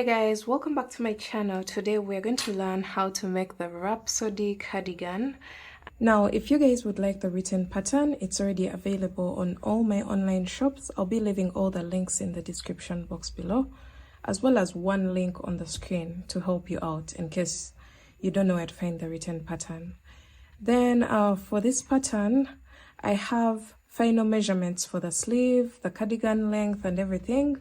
Hey guys, welcome back to my channel. Today we're going to learn how to make the Rhapsody cardigan. Now, if you guys would like the written pattern, it's already available on all my online shops. I'll be leaving all the links in the description box below, as well as one link on the screen to help you out in case you don't know where to find the written pattern. Then for this pattern, I have final measurements for the sleeve, the cardigan length and everything,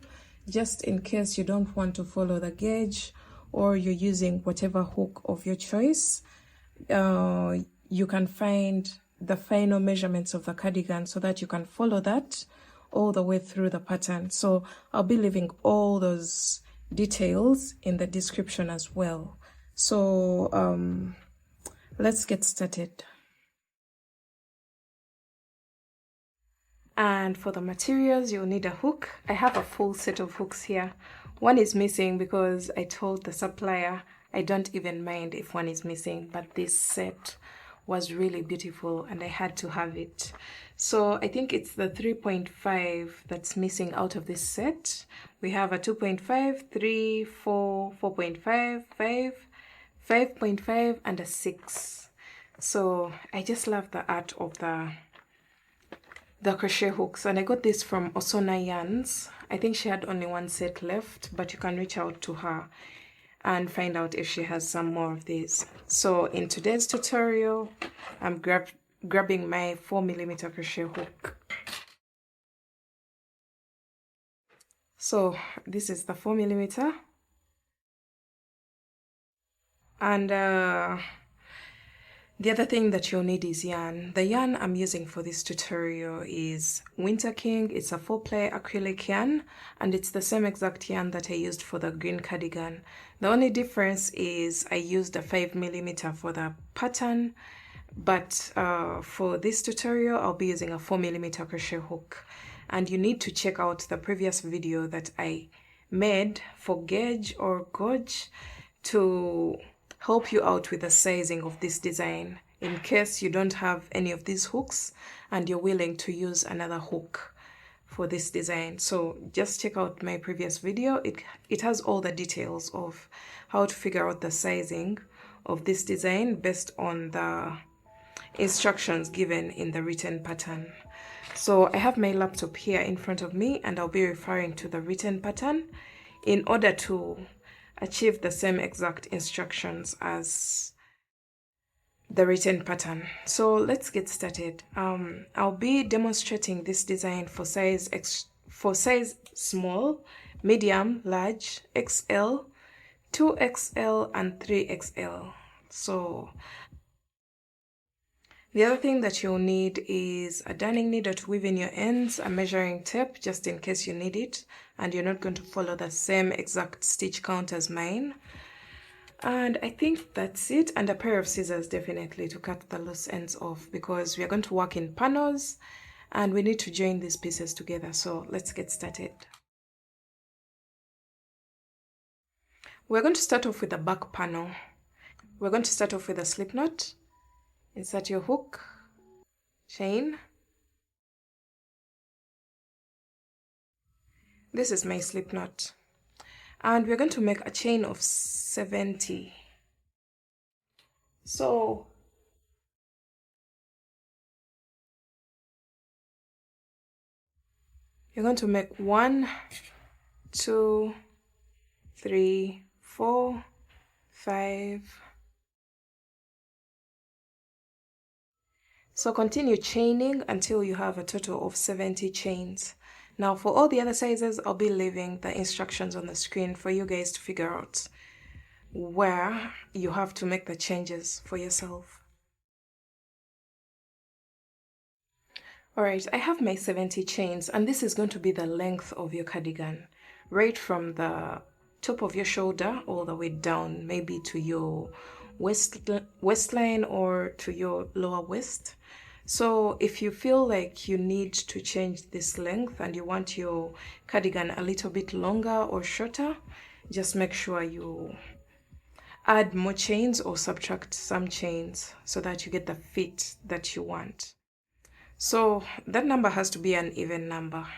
just in case you don't want to follow the gauge or you're using whatever hook of your choice. You can find the final measurements of the cardigan so that you can follow that all the way through the pattern. So I'll be leaving all those details in the description as well. So let's get started. And for the materials, you'll need a hook. I have a full set of hooks here. One is missing because I told the supplier I don't even mind if one is missing, but this set was really beautiful and I had to have it. So I think it's the 3.5 that's missing out of this set. We have a 2.5, 3, 4, 4.5, 5, 5.5 and a 6. So I just love the art of the crochet hooks, and I got this from Osona Yarns. I think she had only one set left, but you can reach out to her and find out if she has some more of these. So in today's tutorial, I'm grabbing my 4mm crochet hook. So this is the 4mm, and the other thing that you'll need is yarn. The yarn I'm using for this tutorial is Winter King. It's a 4-ply acrylic yarn, and it's the same exact yarn that I used for the green cardigan. The only difference is I used a 5mm for the pattern, but for this tutorial I'll be using a 4mm crochet hook. And you need to check out the previous video that I made for gauge or gauge to help you out with the sizing of this design in case you don't have any of these hooks and you're willing to use another hook for this design. So just check out my previous video. It has all the details of how to figure out the sizing of this design based on the instructions given in the written pattern. So I have my laptop here in front of me and I'll be referring to the written pattern in order to achieve the same exact instructions as the written pattern. So let's get started. I'll be demonstrating this design for size small, medium, large, XL, 2XL and 3XL. So the other thing that you'll need is a darning needle to weave in your ends, a measuring tape just in case you need it and you're not going to follow the same exact stitch count as mine. And I think that's it, and a pair of scissors definitely to cut the loose ends off because we are going to work in panels and we need to join these pieces together. So let's get started. We're going to start off with the back panel. We're going to start off with a slip knot. Insert your hook, chain. This is my slip knot. And we're going to make a chain of 70. So you're going to make 1, 2, 3, 4, 5. So continue chaining until you have a total of 70 chains. Now for all the other sizes, I'll be leaving the instructions on the screen for you guys to figure out where you have to make the changes for yourself. Alright, I have my 70 chains and this is going to be the length of your cardigan, right from the top of your shoulder all the way down, maybe to your waistline or to your lower waist. So if you feel like you need to change this length and you want your cardigan a little bit longer or shorter, just make sure you add more chains or subtract some chains so that you get the fit that you want. So that number has to be an even number.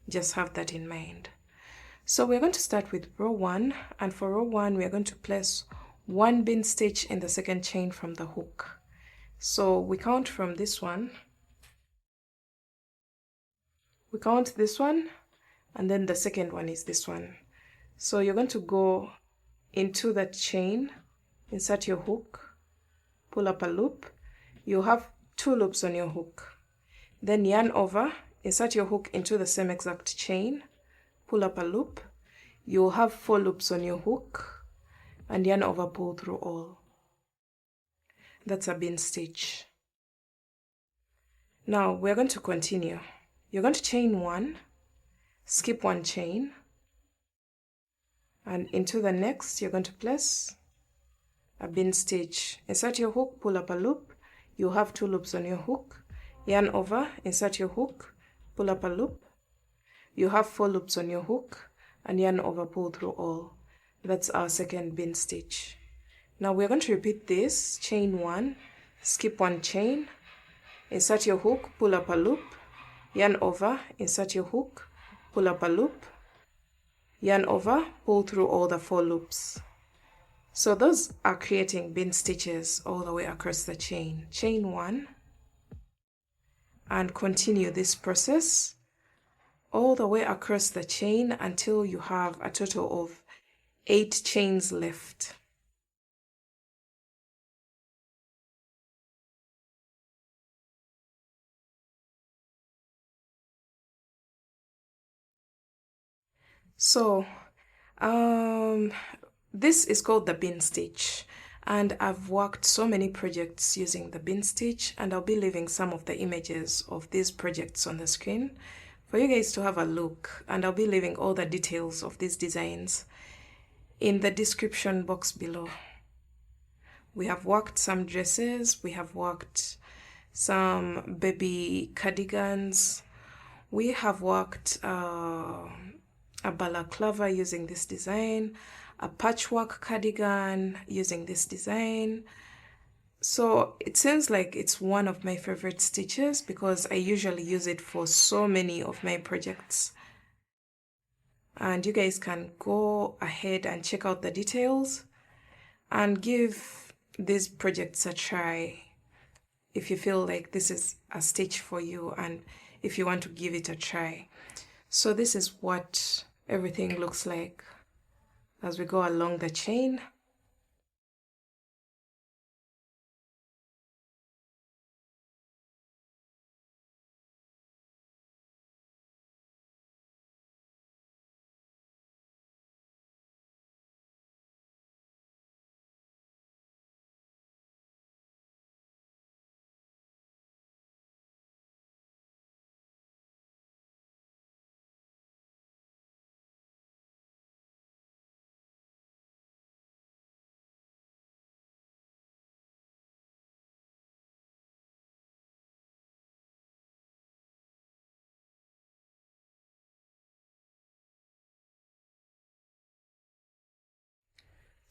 Just have that in mind. So we're going to start with row 1, and for row 1 we are going to place 1 bean stitch in the second chain from the hook. So we count from this one, we count this one, and then the second one is this one. So you're going to go into that chain, insert your hook, pull up a loop. You have 2 loops on your hook. Then yarn over, insert your hook into the same exact chain, pull up a loop. You'll have 4 loops on your hook, and yarn over, pull through all. That's a bean stitch. Now we're going to continue. You're going to chain 1, skip 1 chain, and into the next you're going to place a bean stitch. Insert your hook, pull up a loop. You have 2 loops on your hook. Yarn over, insert your hook, pull up a loop. You have 4 loops on your hook, and yarn over, pull through all. That's our second bean stitch. Now we're going to repeat this. Chain 1, skip 1 chain, insert your hook, pull up a loop, yarn over, insert your hook, pull up a loop, yarn over, pull through all the 4 loops. So those are creating bean stitches all the way across the chain. Chain 1, and continue this process all the way across the chain until you have a total of 8 chains left. So this is called the bean stitch, and I've worked so many projects using the bean stitch, and I'll be leaving some of the images of these projects on the screen for you guys to have a look, and I'll be leaving all the details of these designs in the description box below. We have worked some dresses, we have worked some baby cardigans, we have worked a balaclava using this design, a patchwork cardigan using this design. So it seems like it's one of my favorite stitches because I usually use it for so many of my projects. And you guys can go ahead and check out the details and give these projects a try if you feel like this is a stitch for you and if you want to give it a try. So this is what everything looks like as we go along the chain.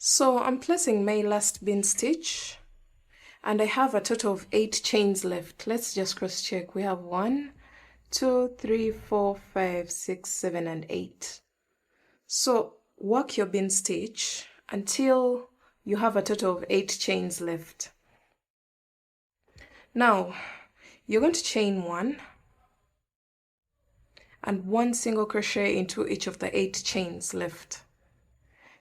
So I'm placing my last bean stitch and I have a total of 8 chains left. Let's just cross check. We have 1, 2, 3, 4, 5, 6, 7, and 8. So work your bean stitch until you have a total of 8 chains left. Now you're going to chain 1 and 1 single crochet into each of the 8 chains left.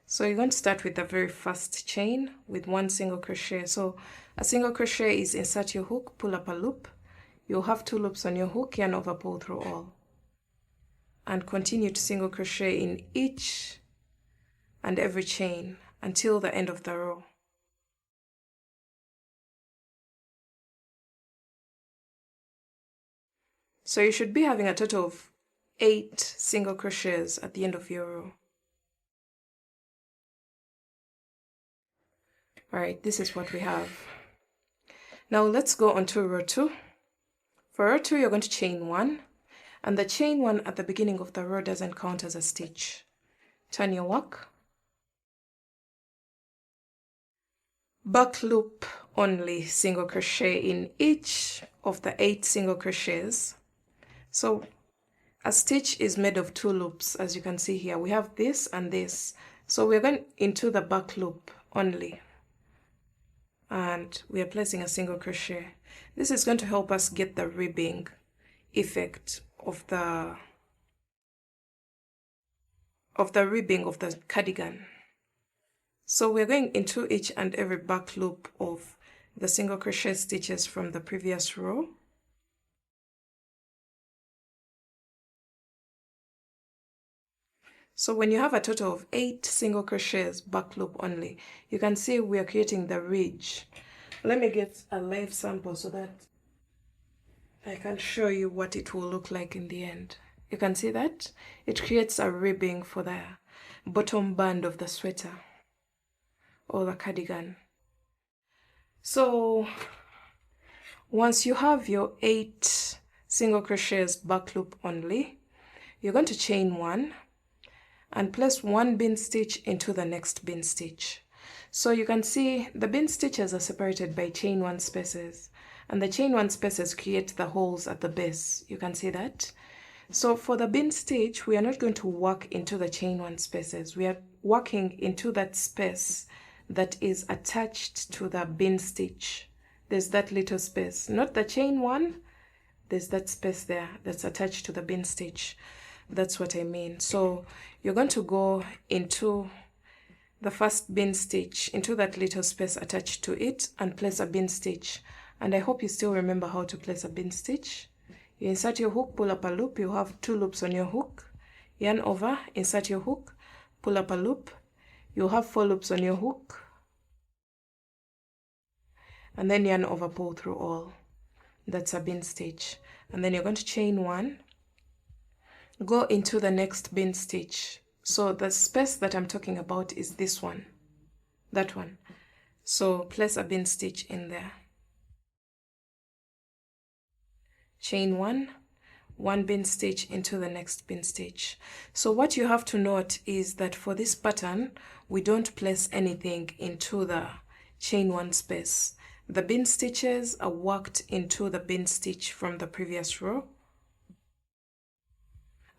So you're going to start with the very first chain with 1 single crochet. So a single crochet is insert your hook, pull up a loop. You'll have 2 loops on your hook, yarn over, pull through all. And continue to single crochet in each and every chain until the end of the row. So you should be having a total of 8 single crochets at the end of your row. Alright, this is what we have. Now let's go on to row 2. For row 2, you're going to chain 1, and the chain 1 at the beginning of the row doesn't count as a stitch. Turn your work. Back loop only single crochet in each of the 8 single crochets. So a stitch is made of 2 loops, as you can see here. We have this and this. So we're going into the back loop only. And we are placing a single crochet. This is going to help us get the ribbing effect of the ribbing of the cardigan. So we're going into each and every back loop of the single crochet stitches from the previous row. So when you have a total of 8 single crochets back loop only, you can see we are creating the ridge. Let me get a live sample so that I can show you what it will look like in the end. You can see that it creates a ribbing for the bottom band of the sweater or the cardigan. So once you have your 8 single crochets back loop only, you're going to chain 1 and place 1 bin stitch into the next bin stitch. So you can see the bin stitches are separated by chain 1 spaces, and the chain 1 spaces create the holes at the base. You can see that. So for the bin stitch, we are not going to work into the chain 1 spaces. We are working into that space that is attached to the bin stitch. There's that little space, not the chain 1. There's that space there that's attached to the bin stitch. That's what I mean. So you're going to go into the first bin stitch, into that little space attached to it, and place a bin stitch. And I hope you still remember how to place a bin stitch. You insert your hook, pull up a loop. You have 2 loops on your hook. Yarn over, insert your hook, pull up a loop. You'll have 4 loops on your hook. And then yarn over, pull through all. That's a bin stitch. And then you're going to chain 1. Go into the next bin stitch. So the space that I'm talking about is this one, that one. So place a bin stitch in there. Chain 1, 1 bin stitch into the next bin stitch. So what you have to note is that for this pattern, we don't place anything into the chain 1 space. The bin stitches are worked into the bin stitch from the previous row,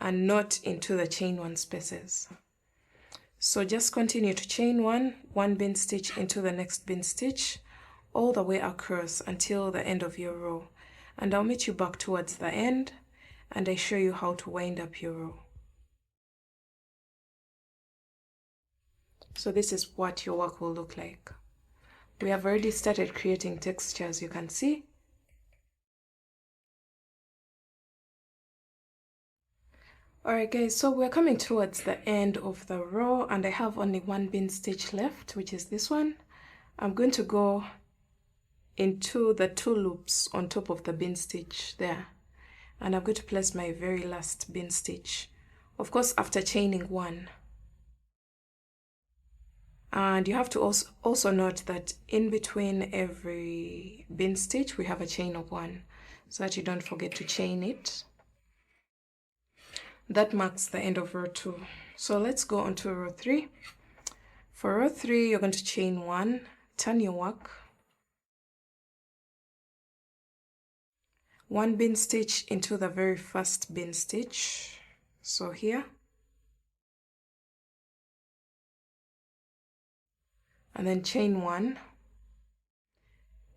and not into the chain 1 spaces. So just continue to chain 1, 1 bin stitch into the next bin stitch, all the way across until the end of your row. And I'll meet you back towards the end, and I show you how to wind up your row. So this is what your work will look like. We have already started creating texture, as you can see. Alright guys, so we're coming towards the end of the row, and I have only 1 bin stitch left, which is this one. I'm going to go into the 2 loops on top of the bin stitch there, and I'm going to place my very last bin stitch, of course after chaining 1. And you have to also note that in between every bin stitch we have a chain of 1, so that you don't forget to chain it. That marks the end of row 2. So let's go on to row 3. For row 3, you're going to chain 1, turn your work, 1 bin stitch into the very first bin stitch, so here, and then chain 1,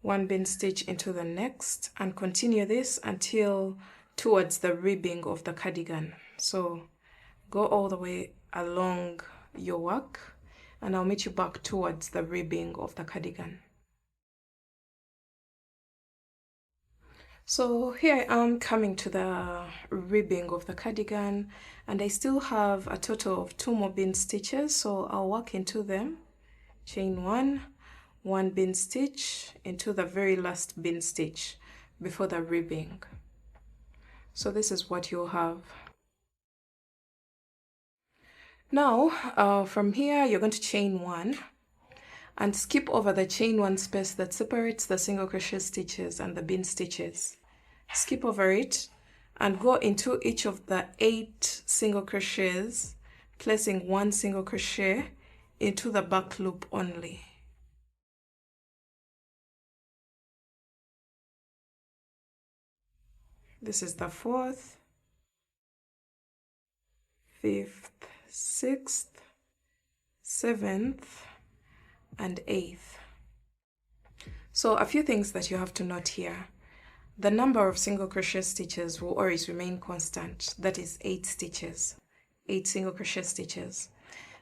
1 bin stitch into the next, and continue this until towards the ribbing of the cardigan. So go all the way along your work, and I'll meet you back towards the ribbing of the cardigan. So here I am coming to the ribbing of the cardigan, and I still have a total of 2 more bin stitches, so I'll work into them. Chain 1, 1 bin stitch into the very last bin stitch before the ribbing. So this is what you'll have. Now from here you're going to chain 1 and skip over the chain 1 space that separates the single crochet stitches and the bin stitches. Skip over it and go into each of the 8 single crochets, placing 1 single crochet into the back loop only. This is the 4th, 5th, 6th, 7th, and 8th. So a few things that you have to note here. The number of single crochet stitches will always remain constant. That is 8 stitches, 8 single crochet stitches.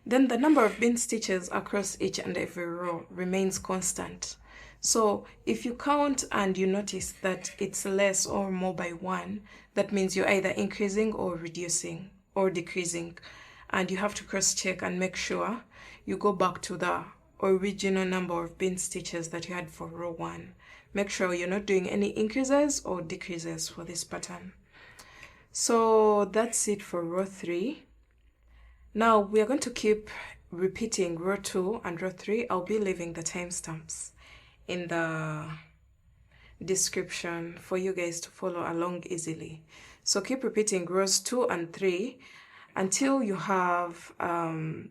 Then the number of bin stitches across each and every row remains constant. So if you count and you notice that it's less or more by 1, that means you're either increasing or reducing or decreasing. And you have to cross-check and make sure you go back to the original number of bin stitches that you had for row 1. Make sure you're not doing any increases or decreases for this pattern. So that's it for row 3. Now we are going to keep repeating row 2 and row 3. I'll be leaving the timestamps in the description for you guys to follow along easily. So keep repeating rows 2 and 3 until you have a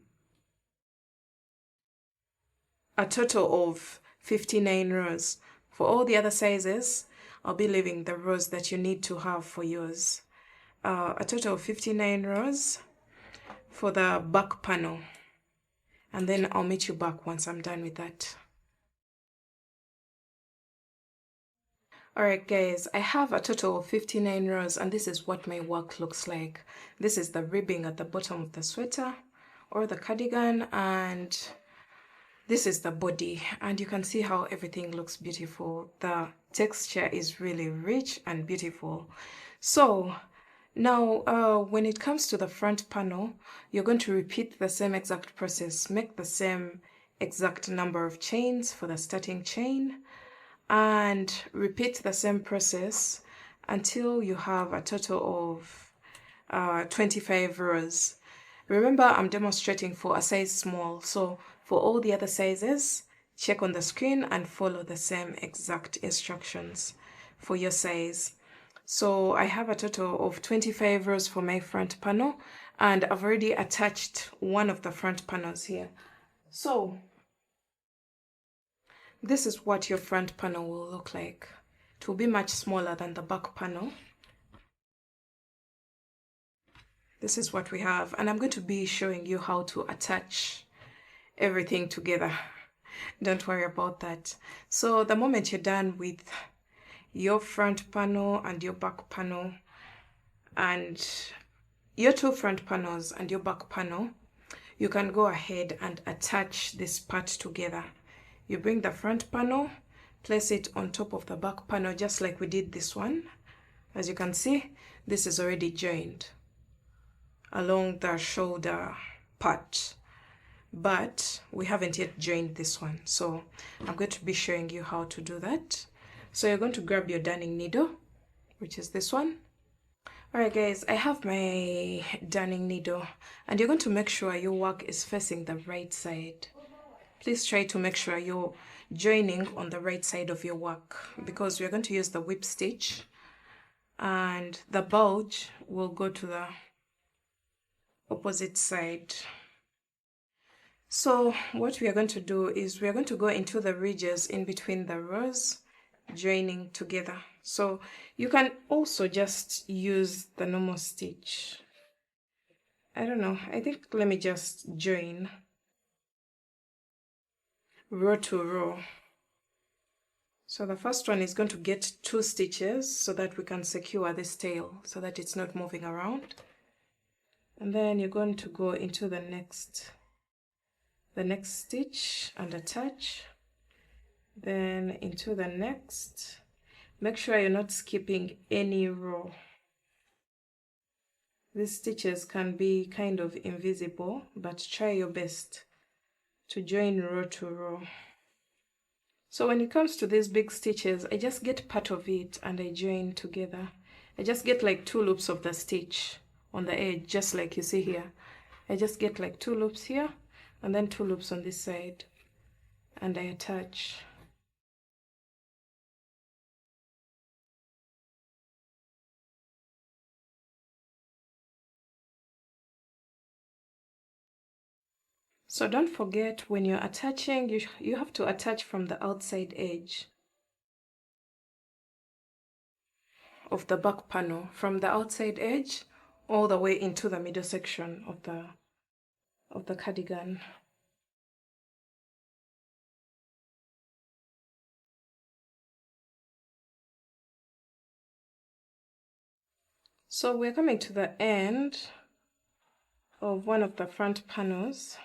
total of 59 rows. For all the other sizes, I'll be leaving the rows that you need to have for yours. A total of 59 rows for the back panel. And then I'll meet you back once I'm done with that. Alright guys, I have a total of 59 rows and this is what my work looks like. This is the ribbing at the bottom of the sweater or the cardigan, and this is the body, and you can see how everything looks beautiful. The texture is really rich and beautiful. So now when it comes to the front panel, you're going to repeat the same exact process. Make the same exact number of chains for the starting chain and repeat the same process until you have a total of 25 rows. Remember, I'm demonstrating for a size small, so for all the other sizes, check on the screen and follow the same exact instructions for your size. So I have a total of 25 rows for my front panel, and I've already attached one of the front panels here. So this is what your front panel will look like. It will be much smaller than the back panel. This is what we have, and I'm going to be showing you how to attach everything together. Don't worry about that. So the moment you're done with your front panel and your back panel, and your 2 front panels and your back panel, you can go ahead and attach this part together. You bring the front panel, place it on top of the back panel just like we did this one. As you can see, this is already joined along the shoulder part, but we haven't yet joined this one, so I'm going to be showing you how to do that. So you're going to grab your darning needle, which is this one. Alright guys, I have my darning needle, and you're going to make sure your work is facing the right side. Please try to make sure you're joining on the right side of your work, because we're going to use the whip stitch and the bulge will go to the opposite side. So what we are going to do is we are going to go into the ridges in between the rows, joining together. So you can also just use the normal stitch. I don't know, I think let me just join row to row. So the first one is going to get 2 stitches so that we can secure this tail so that it's not moving around. And then you're going to go into the next stitch and attach, then into the next. Make sure you're not skipping any row. These stitches can be kind of invisible, but try your best to join row to row. So when it comes to these big stitches, I just get part of it and I join together. I just get like 2 loops of the stitch on the edge, just like you see here. I just get like 2 loops here and then 2 loops on this side, and I attach. So don't forget, when you're attaching, you have to attach from the outside edge of the back panel, from the outside edge all the way into the middle section of the cardigan. So we're coming to the end of one of the front panels.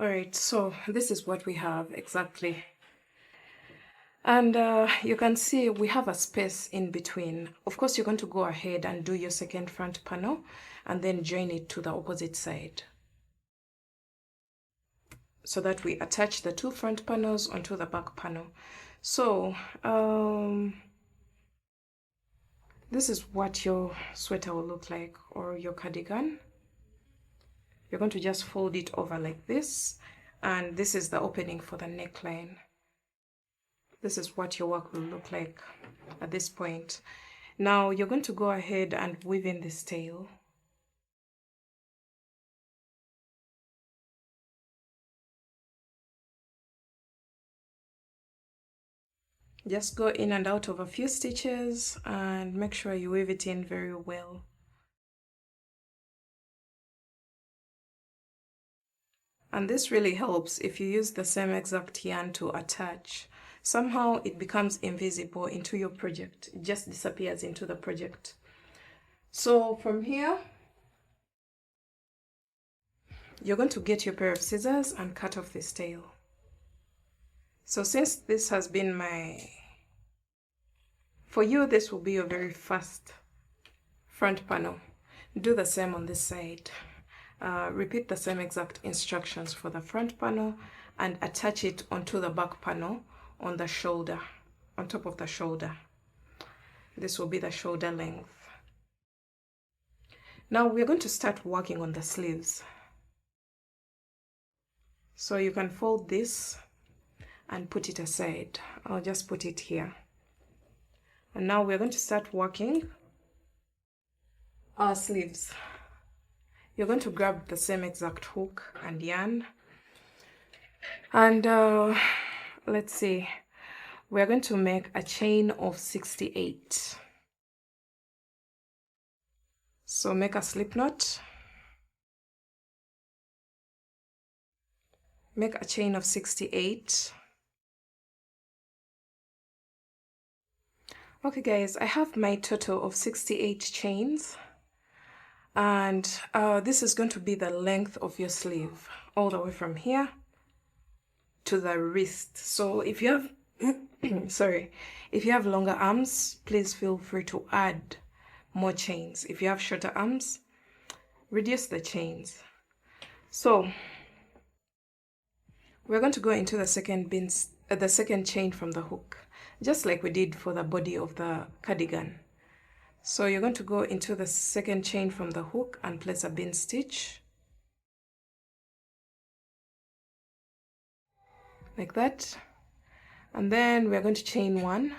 All right, so this is what we have exactly. And you can see we have a space in between. Of course, you're going to go ahead and do your second front panel and then join it to the opposite side, so that we attach the two front panels onto the back panel. So this is what your sweater will look like, or your cardigan. You're going to just fold it over like this, and this is the opening for the neckline. This is what your work will look like at this point. Now you're going to go ahead and weave in this tail. Just go in and out of a few stitches and make sure you weave it in very well. And this really helps if you use the same exact yarn to attach. Somehow it becomes invisible into your project. It just disappears into the project. So from here, you're going to get your pair of scissors and cut off this tail. So since this has been for you, this will be your very first front panel. Do the same on this side. Repeat the same exact instructions for the front panel and attach it onto the back panel on the shoulder, on top of the shoulder. This will be the shoulder length. Now we're going to start working on the sleeves. So you can fold this and put it aside. I'll just put it here. And now we're going to start working our sleeves. You're going to grab the same exact hook and yarn. And let's see, we're going to make a chain of 68. So make a slip knot. Make a chain of 68. Okay guys, I have my total of 68 chains, and this is going to be the length of your sleeve, all the way from here to the wrist. So if you have sorry, if you have longer arms, please feel free to add more chains. If you have shorter arms, reduce the chains. So we're going to go into the second chain from the hook, just like we did for the body of the cardigan. So you're going to go into the second chain from the hook and place a bean stitch like that, and then we're going to chain one,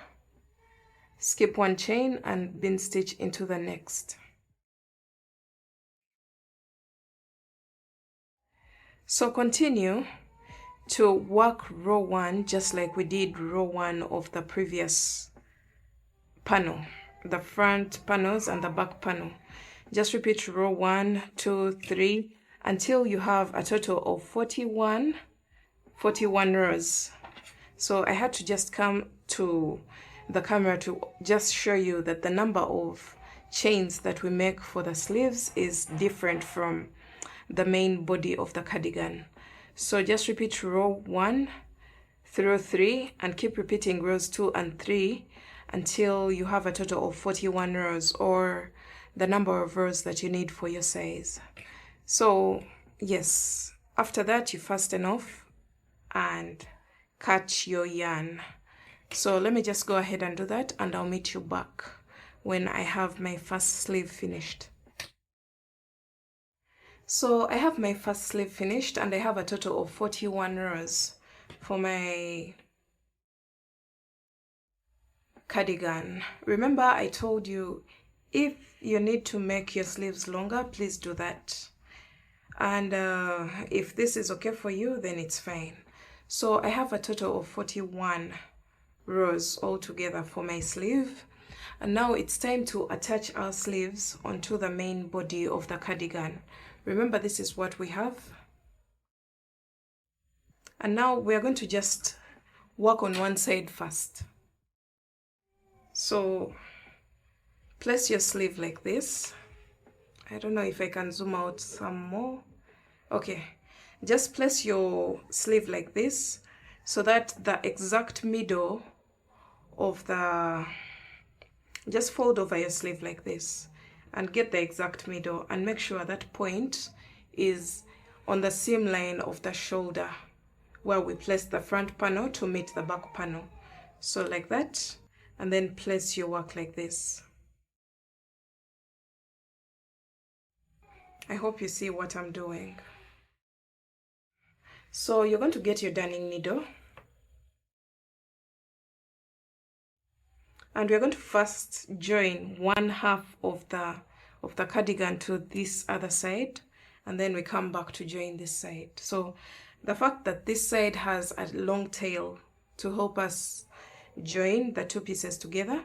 skip one chain and bean stitch into the next. So continue to work row 1 just like we did row 1 of the previous panel, the front panels and the back panel. Just repeat row 1, 2, 3 until you have a total of 41 rows. So I had to just come to the camera to just show you that the number of chains that we make for the sleeves is different from the main body of the cardigan. So just repeat row 1 through 3 and keep repeating rows 2 and 3 until you have a total of 41 rows, or the number of rows that you need for your size. So yes, after that you fasten off and cut your yarn. So let me just go ahead and do that, and I'll meet you back when I have my first sleeve finished. So I have my first sleeve finished and I have a total of 41 rows for my cardigan. Remember, I told you if you need to make your sleeves longer, please do that. And if this is okay for you, then it's fine. So I have a total of 41 rows altogether for my sleeve. And now it's time to attach our sleeves onto the main body of the cardigan. Remember, this is what we have. And now we are going to just work on one side first. So place your sleeve like this. I don't know if I can zoom out some more. Okay, just place your sleeve like this so that the exact middle of the, just fold over your sleeve like this and get the exact middle, and make sure that point is on the seam line of the shoulder where we place the front panel to meet the back panel. So like that, and then place your work like this. I hope you see what I'm doing. So you're going to get your darning needle, and we're going to first join one half of the cardigan to this other side, and then we come back to join this side. So the fact that this side has a long tail to help us join the two pieces together,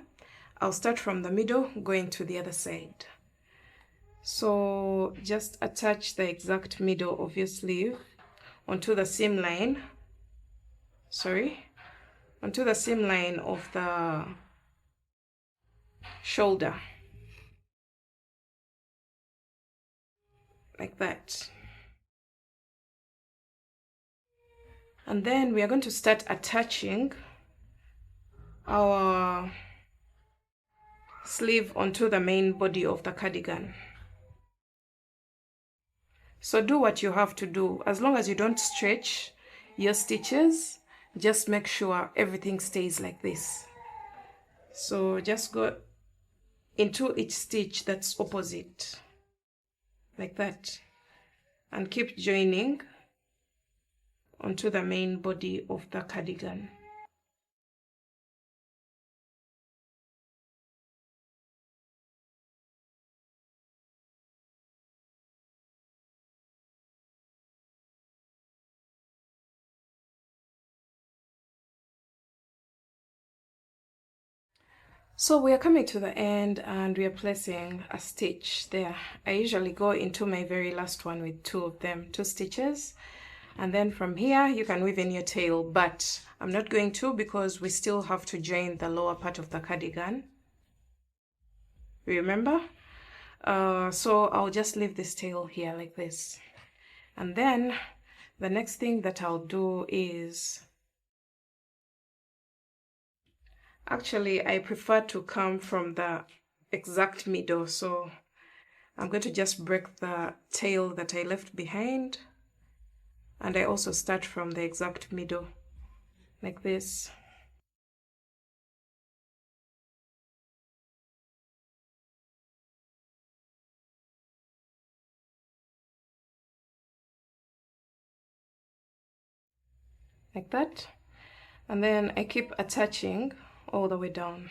I'll start from the middle going to the other side. So just attach the exact middle of your sleeve onto the seam line, onto the seam line of the shoulder, like that. And then we are going to start attaching our sleeve onto the main body of the cardigan. So do what you have to do. As long as you don't stretch your stitches, just make sure everything stays like this. So just go into each stitch that's opposite, like that, and keep joining onto the main body of the cardigan. So we are coming to the end and we are placing a stitch there. I usually go into my very last one with two stitches, and then from here you can weave in your tail, but I'm not going to because we still have to join the lower part of the cardigan, remember? So I'll just leave this tail here like this, and then the next thing that I'll do is, actually I prefer to come from the exact middle, so I'm going to just break the tail that I left behind, and I also start from the exact middle like this. Like that, and then I keep attaching all the way down.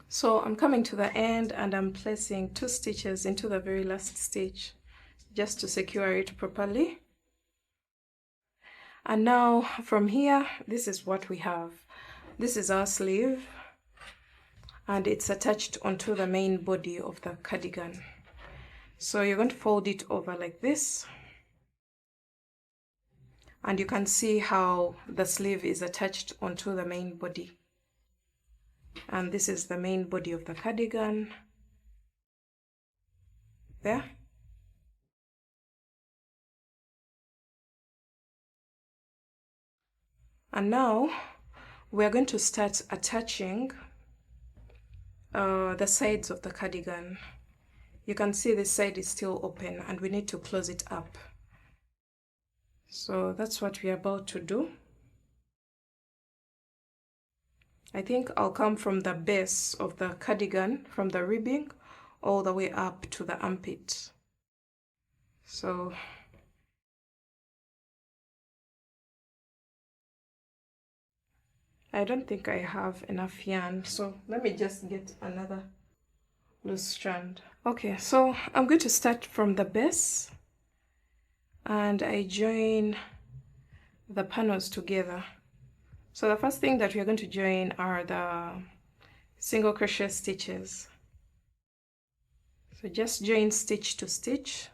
So I'm coming to the end and I'm placing 2 stitches into the very last stitch just to secure it properly. And now from here, this is what we have. This is our sleeve, and it's attached onto the main body of the cardigan. So you're going to fold it over like this, and you can see how the sleeve is attached onto the main body. And this is the main body of the cardigan there. And now we're going to start attaching the sides of the cardigan. You can see this side is still open and we need to close it up. So that's what we're about to do. I think I'll come from the base of the cardigan, from the ribbing, all the way up to the armpit. So I don't think I have enough yarn, so let me just get another loose strand. Okay, so I'm going to start from the base and I join the panels together. So the first thing that we are going to join are the single crochet stitches. So just join stitch to stitch.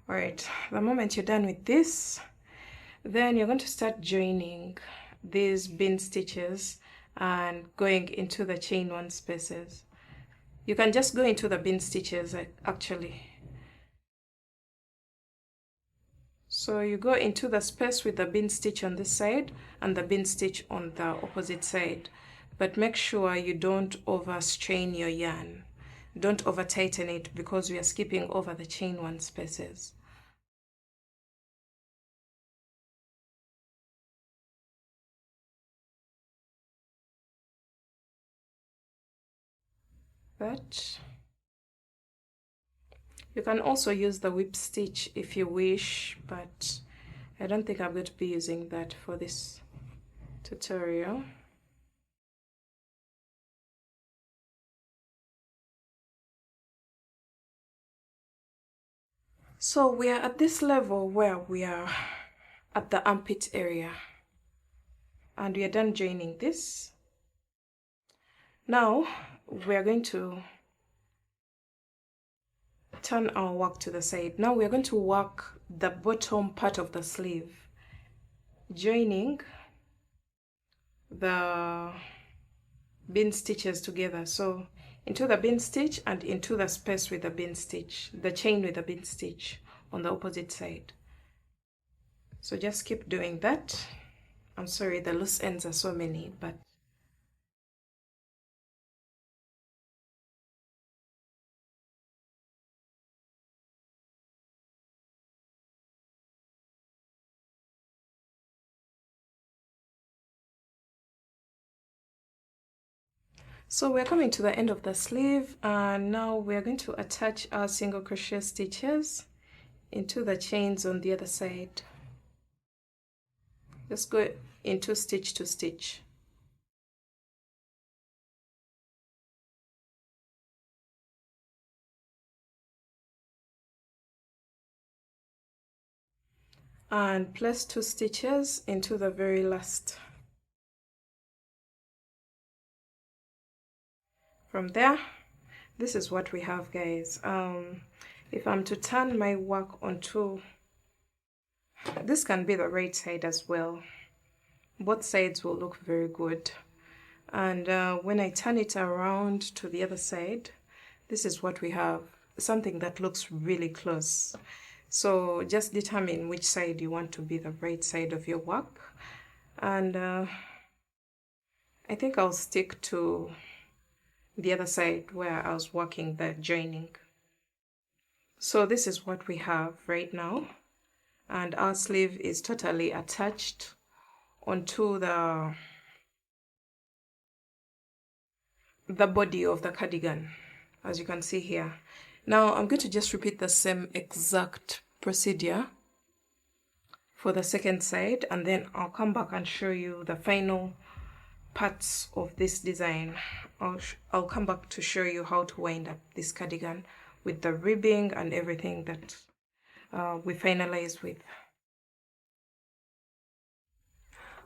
All right, the moment you're done with this, then you're going to start joining these bin stitches and going into the chain one spaces. You can just go into the bin stitches actually. So you go into the space with the bin stitch on this side and the bin stitch on the opposite side, but make sure you don't over strain your yarn. Don't over tighten it because we are skipping over the chain one spaces. But you can also use the whip stitch if you wish, but I don't think I'm going to be using that for this tutorial. So we are at this level where we are at the armpit area and we are done joining this. Now we are going to turn our work to the side. Now we are going to work the bottom part of the sleeve, joining the bin stitches together. So into the bin stitch and into the space with the bin stitch, the chain with the bin stitch on the opposite side. So just keep doing that. I'm sorry, the loose ends are so many, but so we're coming to the end of the sleeve, and now we're going to attach our single crochet stitches into the chains on the other side. Just go into stitch to stitch. And place 2 stitches into the very last. From there, this is what we have, guys. If I'm to turn my work onto, this can be the right side as well. Both sides will look very good. And when I turn it around to the other side, this is what we have, something that looks really close. So just determine which side you want to be the right side of your work. And I think I'll stick to the other side where I was working the joining. So this is what we have right now, and our sleeve is totally attached onto the body of the cardigan, as you can see here. Now I'm going to just repeat the same exact procedure for the second side, and then I'll come back and show you the final parts of this design. I'll come back to show you how to wind up this cardigan with the ribbing and everything that we finalize with.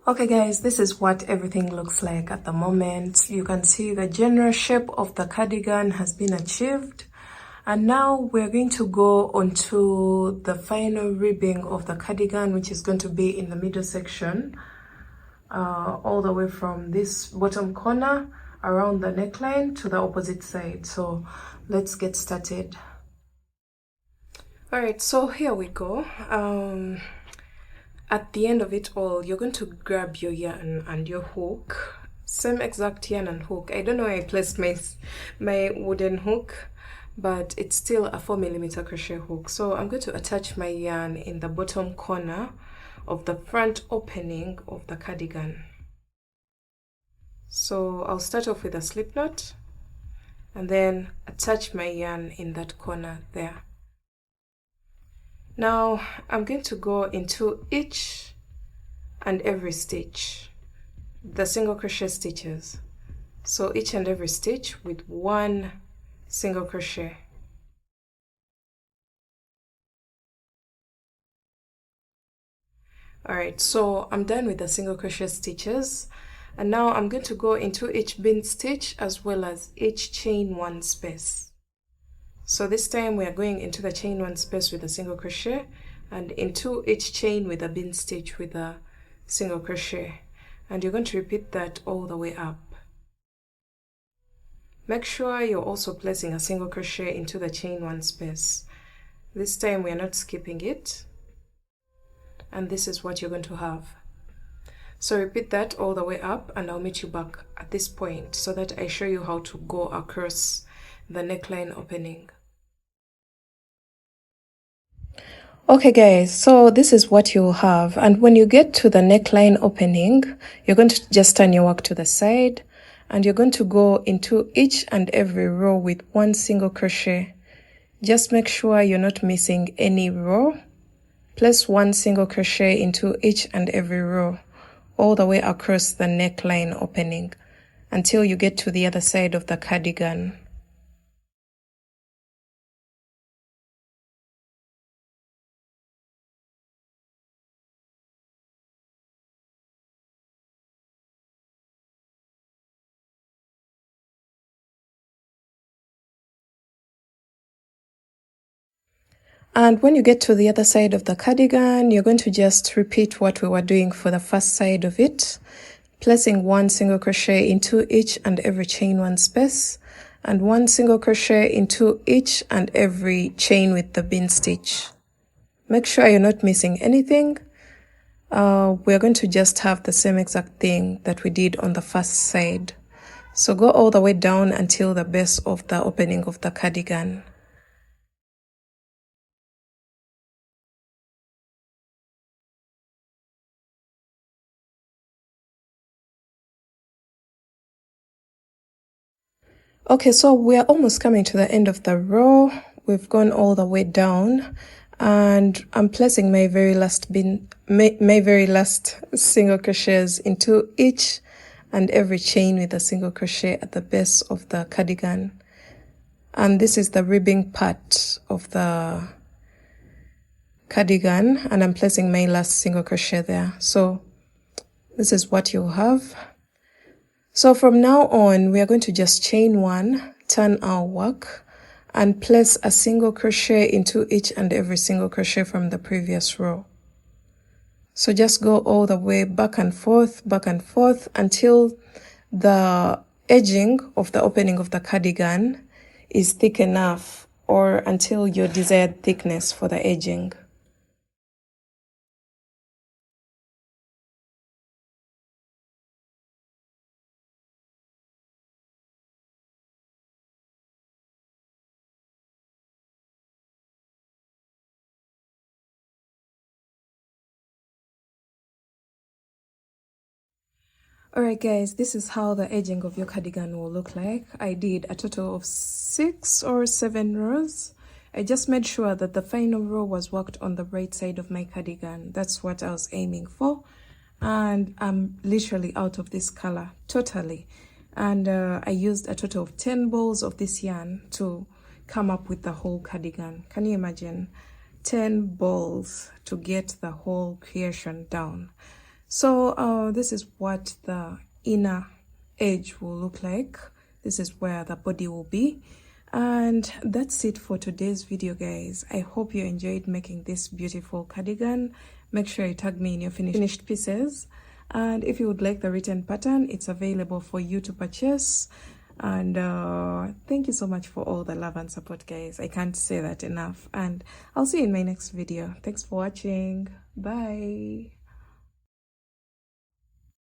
Okay guys, this is what everything looks like at the moment. You can see the general shape of the cardigan has been achieved. And now we're going to go onto the final ribbing of the cardigan, which is going to be in the middle section, all the way from this bottom corner around the neckline to the opposite side. So let's get started. All right, so here we go. At the end of it all, you're going to grab your yarn and your hook, same exact yarn and hook. I don't know where I placed my wooden hook, but it's still a 4mm crochet hook. So I'm going to attach my yarn in the bottom corner of the front opening of the cardigan. So I'll start off with a slip knot, and then attach my yarn in that corner there. Now I'm going to go into each and every stitch, the single crochet stitches. So each and every stitch with one single crochet. Alright, so I'm done with the single crochet stitches, and now I'm going to go into each bin stitch as well as each chain one space. So this time we are going into the chain one space with a single crochet and into each chain with a bin stitch with a single crochet, and you're going to repeat that all the way up. Make sure you're also placing a single crochet into the chain one space. This time we are not skipping it, and this is what you're going to have. So repeat that all the way up, and I'll meet you back at this point so that I show you how to go across the neckline opening. Okay guys, so this is what you'll have, and when you get to the neckline opening, you're going to just turn your work to the side, and you're going to go into each and every row with one single crochet. Just make sure you're not missing any row. Place one single crochet into each and every row all the way across the neckline opening until you get to the other side of the cardigan. And when you get to the other side of the cardigan, you're going to just repeat what we were doing for the first side of it, placing one single crochet into each and every chain one space, and one single crochet into each and every chain with the bin stitch. Make sure you're not missing anything. We're going to just have the same exact thing that we did on the first side. So go all the way down until the base of the opening of the cardigan. Okay, so we're almost coming to the end of the row. We've gone all the way down, and I'm placing my very last single crochets into each and every chain with a single crochet at the base of the cardigan. And this is the ribbing part of the cardigan, and I'm placing my last single crochet there. So this is what you'll have. So from now on, we are going to just chain one, turn our work, and place a single crochet into each and every single crochet from the previous row. So just go all the way back and forth until the edging of the opening of the cardigan is thick enough, or until your desired thickness for the edging. Alright guys, this is how the edging of your cardigan will look like. I did a total of 6 or 7 rows. I just made sure that the final row was worked on the right side of my cardigan. That's what I was aiming for. And I'm literally out of this color, totally. And I used a total of 10 balls of this yarn to come up with the whole cardigan. Can you imagine? 10 balls to get the whole creation down. So this is what the inner edge will look like. This is where the body will be. And that's it for today's video, guys. I hope you enjoyed making this beautiful cardigan. Make sure you tag me in your finished pieces. And if you would like the written pattern, it's available for you to purchase. And thank you so much for all the love and support, guys. I can't say that enough. And I'll see you in my next video. Thanks for watching. Bye.